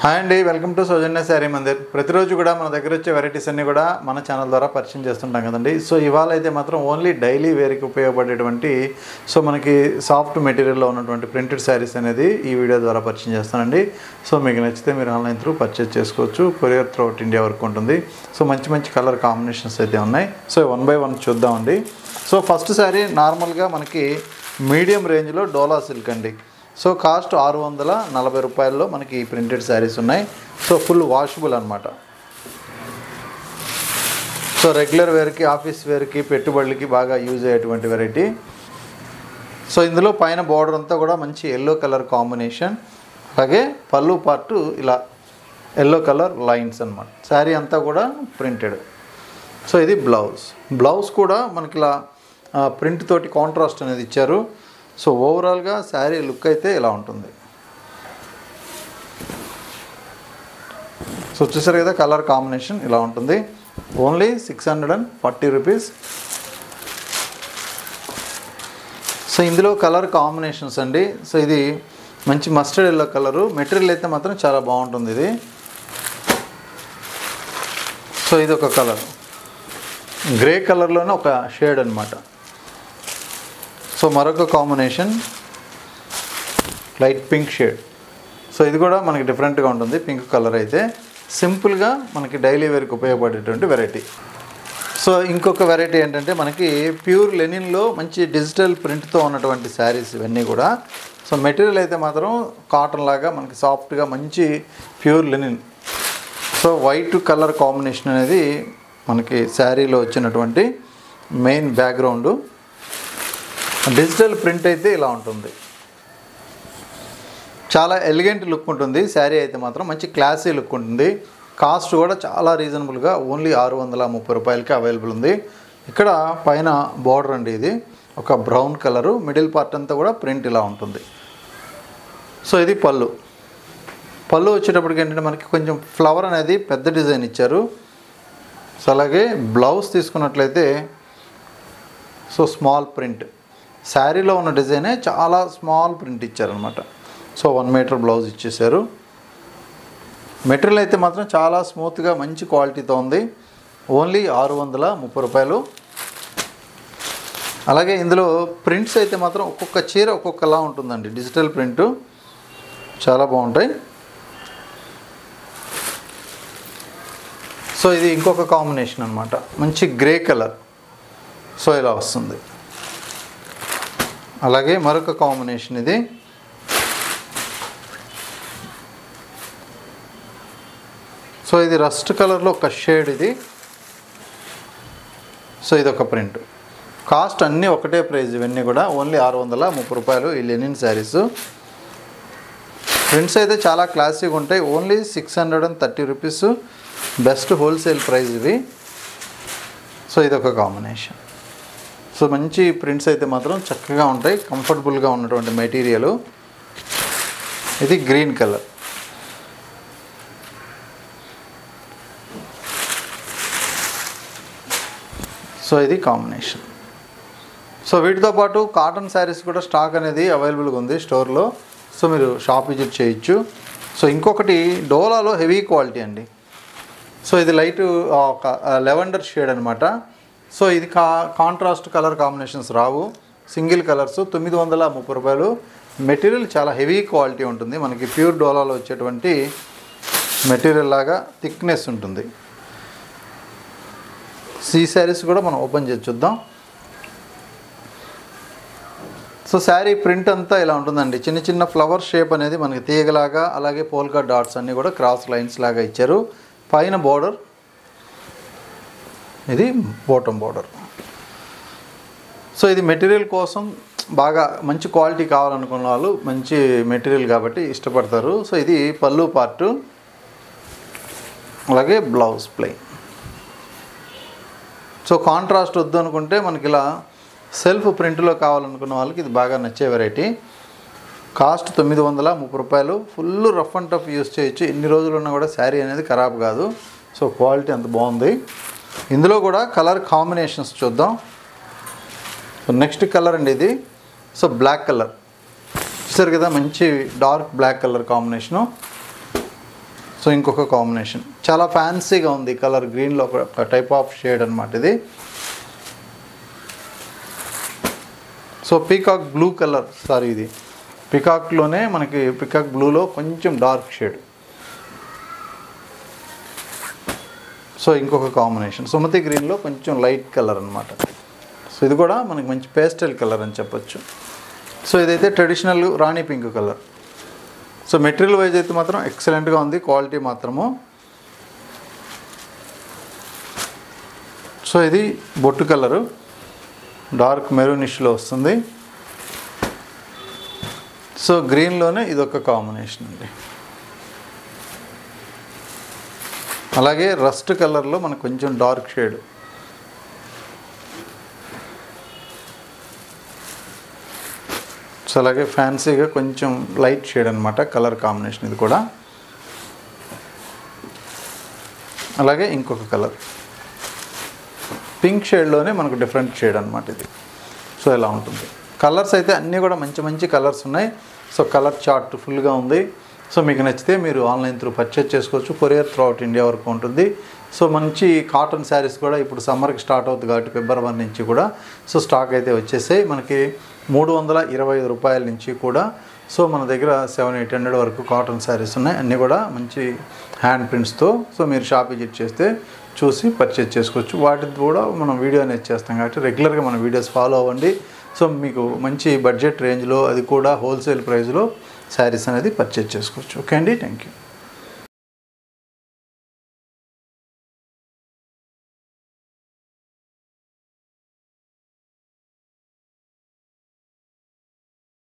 Hi అండి, welcome to సౌజన్య శారీ మందిర్. ప్రతిరోజు కూడా మన దగ్గర వచ్చే వెరైటీస్ అన్నీ కూడా మన ఛానల్ ద్వారా పరిచయం చేస్తుంటాం కదండి. సో ఇవాళ అయితే మాత్రం ఓన్లీ డైలీ వేర్కి ఉపయోగపడేటువంటి మనకి సాఫ్ట్ మెటీరియల్లో ఉన్నటువంటి ప్రింటెడ్ శారీస్ అనేది ఈ వీడియో ద్వారా పరిచయం చేస్తానండి. సో మీకు నచ్చితే మీరు ఆన్లైన్ త్రూ పర్చేజ్ చేసుకోవచ్చు. కొరియర్ త్రూ అవుట్ ఇండియా వరకు ఉంటుంది. సో మంచి మంచి కలర్ కాంబినేషన్స్ అయితే ఉన్నాయి. సో 1 by 1 చూద్దామండి. సో ఫస్ట్ శారీ నార్మల్గా మనకి మీడియం రేంజ్లో డోలా సిల్క్ అండి. సో కాస్ట్ 640 రూపాయల్లో మనకి ఈ ప్రింటెడ్ శారీస్ ఉన్నాయి. సో ఫుల్ వాషబుల్ అనమాట. సో రెగ్యులర్ వేర్కి, ఆఫీస్ వేర్కి, పెట్టుబడులకి బాగా యూజ్ అయ్యేటువంటి వెరైటీ. సో ఇందులో పైన బార్డర్ అంతా కూడా మంచి ఎల్లో కలర్ కాంబినేషన్, అలాగే పళ్ళు పార్టు ఇలా ఎల్లో కలర్ లైన్స్ అనమాట. శారీ అంతా కూడా ప్రింటెడ్. సో ఇది బ్లౌజ్ కూడా మనకి ఇలా ప్రింట్ తోటి కాంట్రాస్ట్ అనేది ఇచ్చారు. సో ఓవరాల్గా శారీ లుక్ అయితే ఇలా ఉంటుంది. సో చూసారు కదా, కలర్ కాంబినేషన్ ఇలా ఉంటుంది. Only 640 rupees. సో ఇందులో కలర్ కాంబినేషన్స్ అండి. సో ఇది మంచి మస్టర్డ్ ఎల్లో కలరు. మెటీరియల్ అయితే మాత్రం చాలా బాగుంటుంది ఇది. సో ఇది ఒక కలర్, గ్రే కలర్లోనే ఒక షేడ్ అనమాట. సో మరొక combination light pink shade. So ఇది కూడా మనకి డిఫరెంట్గా ఉంటుంది. పింక్ కలర్ అయితే సింపుల్గా మనకి డైలీ వేర్కి ఉపయోగపడేటువంటి వెరైటీ. సో ఇంకొక వెరైటీ ఏంటంటే మనకి ప్యూర్ లెనిన్లో మంచి డిజిటల్ ప్రింట్తో ఉన్నటువంటి శారీస్ ఇవన్నీ కూడా. సో మెటీరియల్ అయితే మాత్రం కాటన్ లాగా మనకి సాఫ్ట్గా మంచి pure linen. So white colour combination అనేది మనకి శారీలో వచ్చినటువంటి మెయిన్ బ్యాక్గ్రౌండు. డిజిటల్ ప్రింట్ అయితే ఇలా ఉంటుంది. చాలా ఎలిగెంట్ లుక్ ఉంటుంది. శారీ అయితే మాత్రం మంచి క్లాసీ లుక్ ఉంటుంది. కాస్ట్ కూడా చాలా రీజనబుల్గా ఓన్లీ 630 రూపాయలకి అవైలబుల్ ఉంది. ఇక్కడ పైన బార్డర్ అండి, ఇది ఒక బ్రౌన్ కలరు. మిడిల్ పార్ట్ అంతా కూడా ప్రింట్ ఇలా ఉంటుంది. సో ఇది పళ్ళు వచ్చేటప్పటికి ఏంటంటే మనకి కొంచెం ఫ్లవర్ అనేది పెద్ద డిజైన్ ఇచ్చారు. సో అలాగే బ్లౌజ్ తీసుకున్నట్లయితే సో స్మాల్ ప్రింట్. శారీలో ఉన్న డిజైనే చాలా స్మాల్ ప్రింట్ ఇచ్చారనమాట. సో 1 మీటర్ బ్లౌజ్ ఇచ్చేసారు. మెటీరియల్ అయితే మాత్రం చాలా స్మూత్గా మంచి క్వాలిటీతో ఉంది. ఓన్లీ 630 రూపాయలు. అలాగే ఇందులో ప్రింట్స్ అయితే మాత్రం ఒక్కొక్క చీర ఒక్కొక్కలా ఉంటుందండి. డిజిటల్ ప్రింటు చాలా బాగుంటాయి. సో ఇది ఇంకొక కాంబినేషన్ అనమాట, మంచి గ్రే కలర్. సో ఇలా వస్తుంది. అలాగే మరొక కాంబినేషన్ ఇది. సో ఇది రస్ట్ కలర్లో ఒక షేడ్ ఇది. సో ఇది ఒక ప్రింట్. కాస్ట్ అన్నీ ఒకటే ప్రైస్. ఇవన్నీ కూడా ఓన్లీ 630 రూపాయలు ఈ లెనిన్ శారీస్. ప్రింట్స్ అయితే చాలా క్లాసీగా ఉంటాయి. Only 630 rupees. Best wholesale price ఇవి. సో ఇది ఒక కాంబినేషన్. సో మంచి ప్రింట్స్ అయితే మాత్రం చక్కగా ఉంటాయి. కంఫర్టబుల్గా ఉన్నటువంటి మెటీరియల్. ఇది గ్రీన్ కలర్. సో ఇది కాంబినేషన్. సో వీటితో పాటు కాటన్ శారీస్ కూడా స్టాక్ అనేది అవైలబుల్గా ఉంది స్టోర్లో. సో మీరు షాప్ విజిట్ చేయొచ్చు. సో ఇంకొకటి డోలాలో హెవీ క్వాలిటీ అండి. సో ఇది లైట్ ఒక లెవెండర్ షేడ్ అనమాట. సో ఇది కాంట్రాస్ట్ కలర్ కాంబినేషన్స్ రావు, సింగిల్ కలర్స్. 930 రూపాయలు. మెటీరియల్ చాలా హెవీ క్వాలిటీ ఉంటుంది. మనకి ప్యూర్ డోలాలో వచ్చేటువంటి మెటీరియల్ లాగా థిక్నెస్ ఉంటుంది. ఈ శారీస్ కూడా మనం ఓపెన్ చేసి చూద్దాం. సో శారీ ప్రింట్ అంతా ఇలా ఉంటుందండి. చిన్న చిన్న ఫ్లవర్ షేప్ అనేది మనకి తీగలాగా, అలాగే పోల్కా డాట్స్ అన్నీ కూడా క్రాస్ లైన్స్ లాగా ఇచ్చారు. పైన బోర్డర్, ఇది బాటమ్ బోర్డర్. సో ఇది మెటీరియల్ కోసం బాగా మంచి క్వాలిటీ కావాలనుకున్న వాళ్ళు మంచి మెటీరియల్ కాబట్టి ఇష్టపడతారు. సో ఇది పళ్ళు పార్టు, అలాగే బ్లౌజ్ ప్లెయిన్. సో కాంట్రాస్ట్ వద్దు అనుకుంటే మనకి ఇలా సెల్ఫ్ ప్రింట్లో కావాలనుకున్న వాళ్ళకి ఇది బాగా నచ్చే వెరైటీ. కాస్ట్ 930 రూపాయలు. Full rough and tough use చేయొచ్చు. ఎన్ని రోజులు ఉన్నా కూడా శారీ అనేది ఖరాబ్ కాదు. సో క్వాలిటీ అంత బాగుంది. ఇందులో కూడా కలర్ కాంబినేషన్స్ చూద్దాం. సో నెక్స్ట్ కలర్ అండి ఇది. సో బ్లాక్ కలర్ చూసారు కదా, మంచి dark black colour combination. So ఇంకొక కాంబినేషన్ చాలా ఫ్యాన్సీగా ఉంది కలర్, గ్రీన్లో ఒక టైప్ ఆఫ్ షేడ్ అనమాట ఇది. So peacock blue colour, sorry ఇది పికాక్లోనే మనకి పికాక్ బ్లూలో కొంచెం డార్క్ షేడ్. సో ఇంకొక కాంబినేషన్ సుమతి గ్రీన్లో కొంచెం లైట్ కలర్ అనమాట. సో ఇది కూడా మనకి మంచి పేస్టల్ కలర్ అని చెప్పొచ్చు. సో ఇదైతే traditional Rani pink colour. So material wise అయితే మాత్రం ఎక్సలెంట్గా ఉంది, క్వాలిటీ మాత్రము. సో ఇది బొట్టు కలరు, డార్క్ మెరూనిష్లో వస్తుంది. సో గ్రీన్లోనే ఇదొక కాంబినేషన్ అండి. అలాగే రస్ట్ కలర్లో మనకు కొంచెం డార్క్ షేడ్. సో అలాగే ఫ్యాన్సీగా కొంచెం లైట్ షేడ్ అనమాట కలర్ కాంబినేషన్ ఇది కూడా. అలాగే ఇంకొక కలర్ పింక్ షేడ్లోనే మనకు డిఫరెంట్ షేడ్ అనమాట ఇది. సో ఇలా ఉంటుంది. కలర్స్ అయితే అన్నీ కూడా మంచి మంచి కలర్స్ ఉన్నాయి. సో కలర్ చార్ట్ ఫుల్గా ఉంది. సో మీకు నచ్చితే మీరు ఆన్లైన్ త్రూ పర్చేజ్ చేసుకోవచ్చు. కొరియర్ త్రూ అవుట్ ఇండియా వరకు ఉంటుంది. సో మంచి కాటన్ శారీస్ కూడా ఇప్పుడు సమ్మర్కి స్టార్ట్ అవుతుంది కాబట్టి ఫిబ్రవరి 1 నుంచి కూడా సో స్టాక్ అయితే వచ్చేసాయి. మనకి 325 రూపాయల నుంచి కూడా సో మన దగ్గర 700-800 వరకు కాటన్ శారీస్ ఉన్నాయి. అన్నీ కూడా మంచి హ్యాండ్ ప్రింట్స్తో. సో మీరు షాప్ విజిట్ చేస్తే చూసి పర్చేజ్ చేసుకోవచ్చు. వాటికి కూడా మనం వీడియో అనేది చేస్తాం కాబట్టి రెగ్యులర్గా మన వీడియోస్ ఫాలో అవ్వండి. సో మీకు మంచి బడ్జెట్ రేంజ్లో, అది కూడా హోల్సేల్ ప్రైస్లో శారీస్ అనేది పర్చేజ్ చేసుకోవచ్చు. ఓకే అండి, థ్యాంక్ యూ.